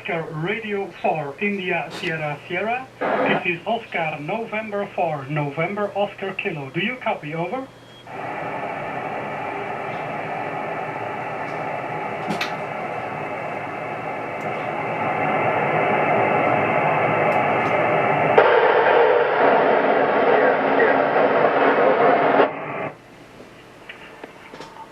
Oscar Radio 4 India Sierra Sierra. This is Oscar November 4 November Oscar Kilo. Do you copy? Over.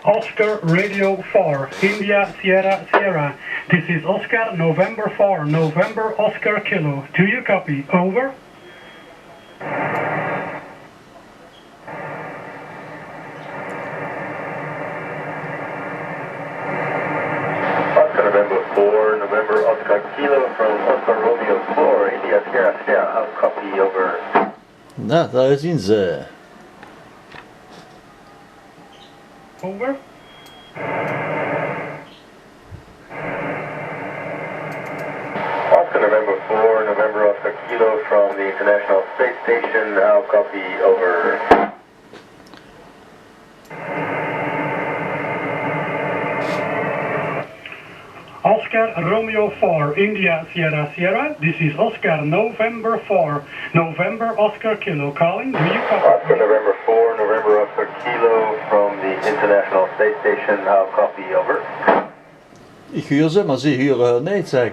Oscar Radio 4 India Sierra Sierra. This is Oscar November 4 November Oscar Kilo. Do you copy? Over. Oscar November 4 November Oscar Kilo from Oscar Romeo 4 India Sierra Sierra. I'll copy. Over. Nou, daar zien ze. Over. Oscar November 4 November Oscar Kilo from the International Space Station. I'll copy. Over. Oscar Romeo 4 India Sierra Sierra. This is Oscar November 4 November Oscar Kilo calling. Do you copy? Oscar November 4 November Oscar Kilo from the International Space Station. I'll copy. Over. Ik huur ze, maar ze huren niet, zeg.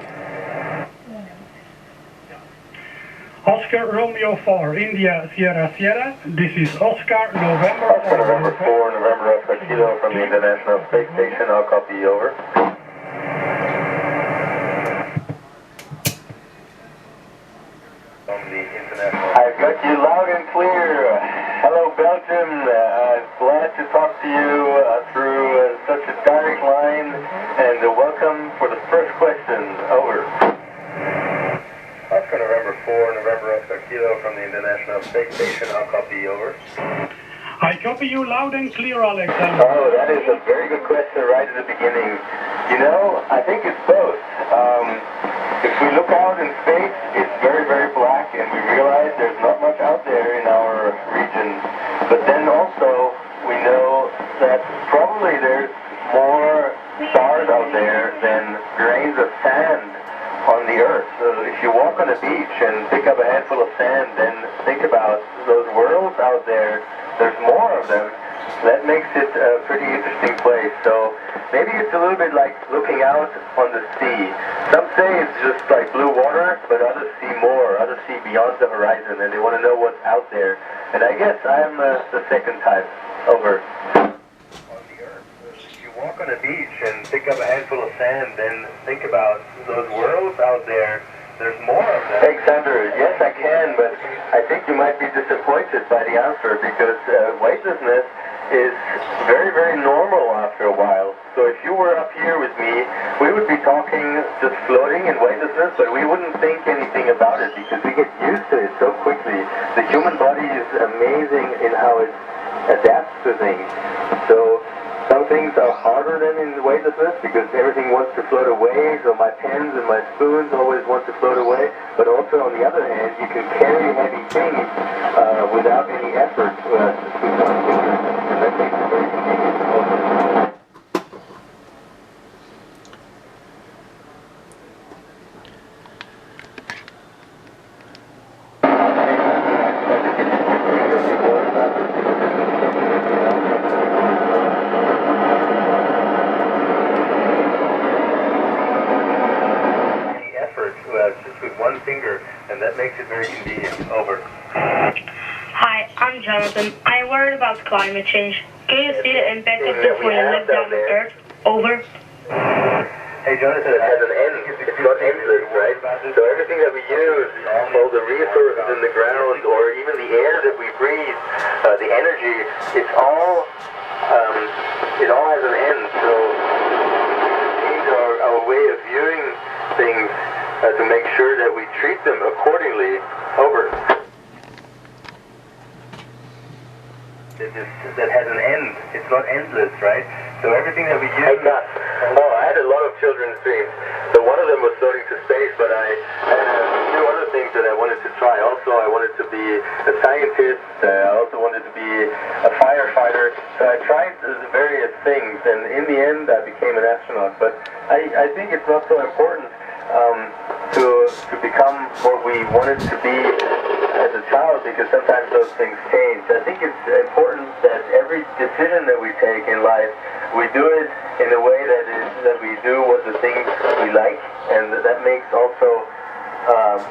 Oscar Romeo 4 India Sierra Sierra. This is Oscar November 4 Oscar November 4 November Oscar Kilo from the International Space Station. I'll copy. Over. From the International. I've got you loud and clear. Hello, Belgium. Glad to talk to you through such a direct line, and welcome for the first question. Over. Oscar November 4 November Oscar Kilo from the International Space Station. I'll copy. Over. I copy you loud and clear, Alexander. Oh, that is a very good question right at the beginning. You know, I think it's both. If we look out in space, it's very, very black, and we realize there's not much out there in our region. But then also, we know that probably there's more stars out there than grains of sand on the Earth. So if you walk on a beach and pick up a handful of sand, then think about those worlds out there. There's more of them. That makes it a pretty interesting place. So maybe it's a little bit like looking out on the sea. Some say it's just like blue water, but others see more. Others see beyond the horizon, and they want to know what's out there. And I guess I'm the second type. Over. On the Earth, if you walk on a beach and pick up a handful of sand, then think about those worlds out there. There's more of them. Alexander, yes I can, but I think you might be disappointed by the answer because weightlessness is very, very normal after a while. So if you were up here with me, we would be talking just floating in weightlessness, but we wouldn't think anything about it because we get used to it so quickly. The human body is amazing in how it adapts to things. So some things are harder than in weightlessness because everything wants to float away, so my pens and my spoons always want to float away. But also, on the other hand, you can carry heavy things without any effort with one finger, and that makes it very convenient also. Just with one finger, and that makes it very convenient. Over. Hi, I'm Jonathan. I'm worried about climate change. Can you see the impact of this when you live down on Earth? Over. Hey Jonathan, it has an end. It's not endless, right? So everything that we use, all the resources in the ground, or even the air that we breathe, the energy, it all has an end. So we change our way of viewing things to make sure that we treat them accordingly. Over. That has an end. It's not endless, right? So everything that we use... I had a lot of children's dreams. So one of them was floating to space, but I had a few other things that I wanted to try. Also, I wanted to be a scientist. I also wanted to be a firefighter. So I tried various things, and in the end, I became an astronaut. But I think it's not so important to become what we wanted to be as a child, because sometimes those things change. I think it's important that every decision that we take in life, we do it in a way that we do what the things we like, and that makes also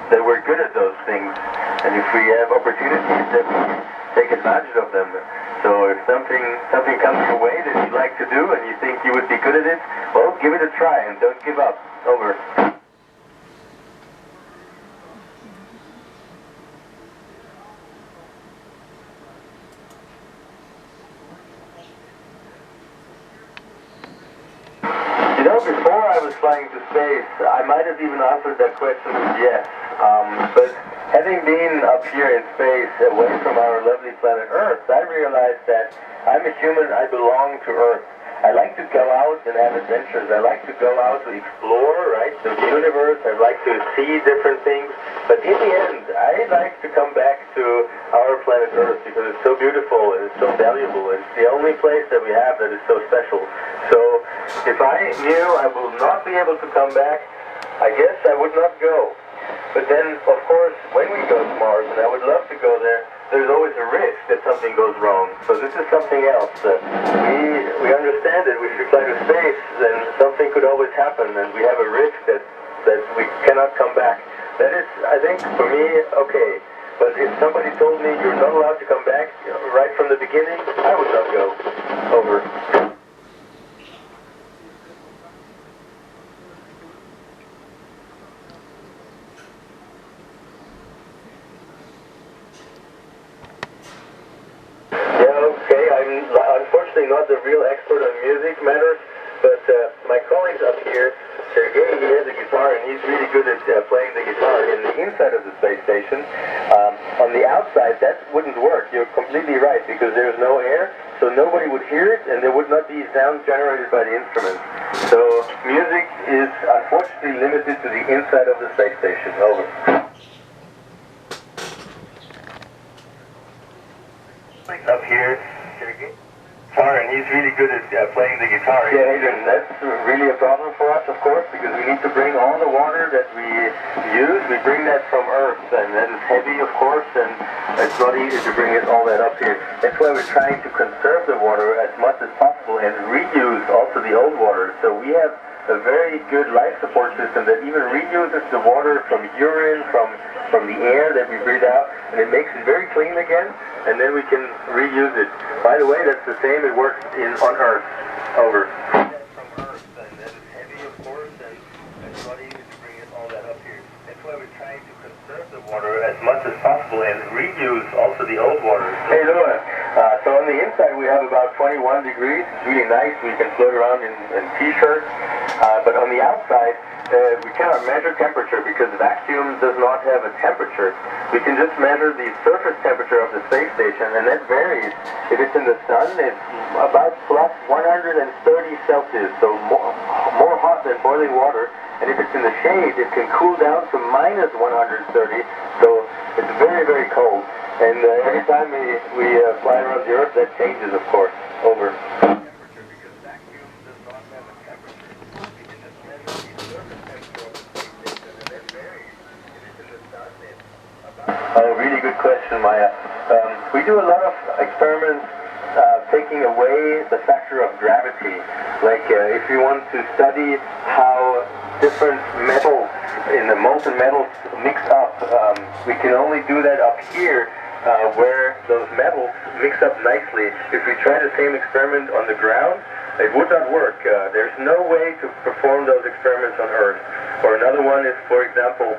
that we're good at those things. And if we have opportunities, that we take advantage of them. So if something comes your way that you like to do and you think you would be good at it, well, give it a try and don't give up. Over. You know, before I was flying to space, I might have even answered that question with yes. But having been up here in space, away from our lovely planet Earth, I realized that I'm a human, I belong to Earth. I like to go out and have adventures. I like to go out to explore, right, the universe. I like to see different things. But in the end, I like to come back to our planet Earth because it's so beautiful and it's so valuable. It's the only place that we have that is so special. So if I knew I will not be able to come back, I guess I would not go. But then, of course, when we go to Mars, and I would love to go there, there's always a risk that something goes wrong. So this is something else. We understand that if we fly to space, then something could always happen, and we have a risk that we cannot come back. That is, I think, for me, okay. But if somebody told me you're not allowed to come back right from the beginning, I would not go. Over. Unfortunately not the real expert on music matters, but my colleague up here, Sergey, he has a guitar and he's really good at playing the guitar in the inside of the space station. On the outside, that wouldn't work. You're completely right, because there's no air, so nobody would hear it and there would not be sound generated by the instruments. So music is unfortunately limited to the inside of the space station. Over. Up here, Sergey. And he's really good at playing the guitar. Yeah, Adrian, that's really a problem for us, of course, because we need to bring all the water that we use. We bring that from Earth, and that is heavy, of course, and it's not easy to bring it all that up here. That's why we're trying to conserve the water as much as possible and reuse also the old water. So we have a very good life support system that even reuses the water from urine, from the air that we breathe out, and it makes it very clean again, and then we can reuse it. By the way, that's the same, it works on Earth. Over. From Earth, and that is heavy, of course, and it's not easy to bring it all that up here. That's why we're trying to conserve the water as much as possible and reuse also the old water. Hey, Louis. So on the inside we have about 21 degrees. It's really nice. We can float around in t-shirts. But on the outside, we cannot measure temperature because vacuum does not have a temperature. We can just measure the surface temperature of the space station, and that varies. If it's in the sun, it's about plus 130 Celsius, so more hot than boiling water. And if it's in the shade, it can cool down to minus 130, so it's very, very cold. And every time we fly around the Earth, that changes, of course. Over. Oh, really good question, Maya. We do a lot of experiments taking away the factor of gravity. Like if you want to study how different metals in the molten metals mix up, we can only do that up here where those metals mix up nicely. If we try the same experiment on the ground, it would not work. There's no way to perform those experiments on Earth. Or another one is, for example,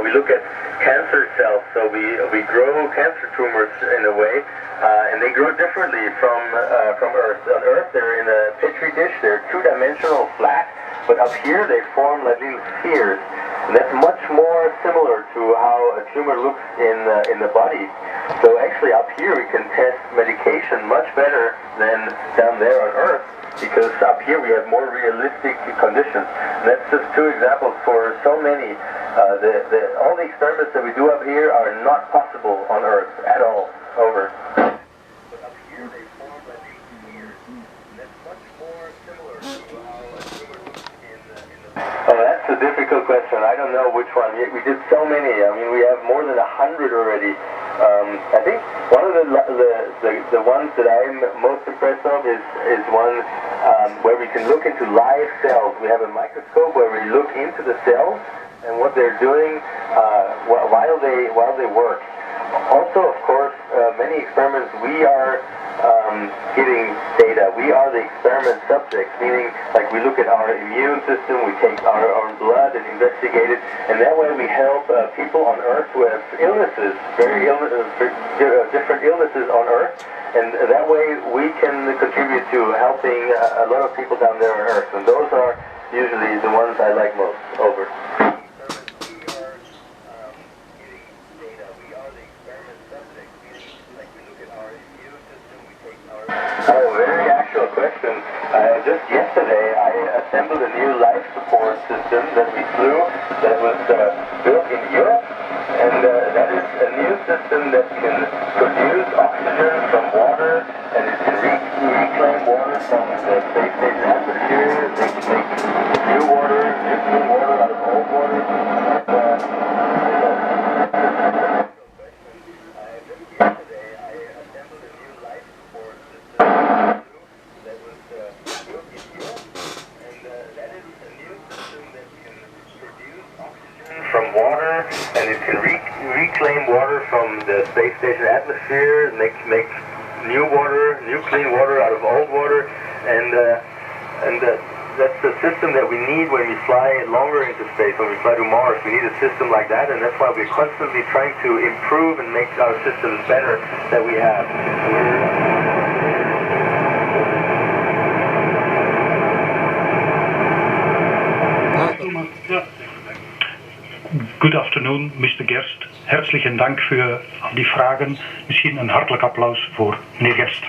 we look at cancer cells. So we grow cancer tumors in a way, and they grow differently from Earth. On Earth, they're in a petri dish. They're two-dimensional, flat, but up here they form like little spheres. And that's much more similar to how a tumor looks in the body. So actually up here we can test medication much better than down there on Earth, because up here we have more realistic conditions. And that's just two examples for so many. All the experiments that we do up here are not possible on Earth at all. Over. But up here they form like these spheres. And that's much more similar to how a tumor looks in the body. Oh, that's a difficult question. of the ones that I'm most impressed of is one where we can look into live cells. We have a microscope where we look into the cells and what they're doing while they work. Also, of course, many experiments we are getting data. We are the experiment subjects, meaning like we look at our immune system, we take our blood and investigate it, and that way we help people on Earth who have illnesses, different illnesses on Earth, and that way we can contribute to helping a lot of people down there on Earth, and those are usually the ones I like most. Over. Oh, very actual question. Just yesterday, I assembled a new life support system that we flew that was built in Europe, and that is a new system that can produce oxygen from water, and it can reclaim water from the space station atmosphere. They can make new clean water out of old water. From water, and it can reclaim water from the space station atmosphere, make new clean water out of old water, and that's the system that we need when we fly longer into space. When we fly to Mars, we need a system like that, and that's why we're constantly trying to improve and make our systems better that we have. Good afternoon, Mr. Gerst. Herzlichen Dank voor al die vragen. Misschien een hartelijk applaus voor meneer Gerst.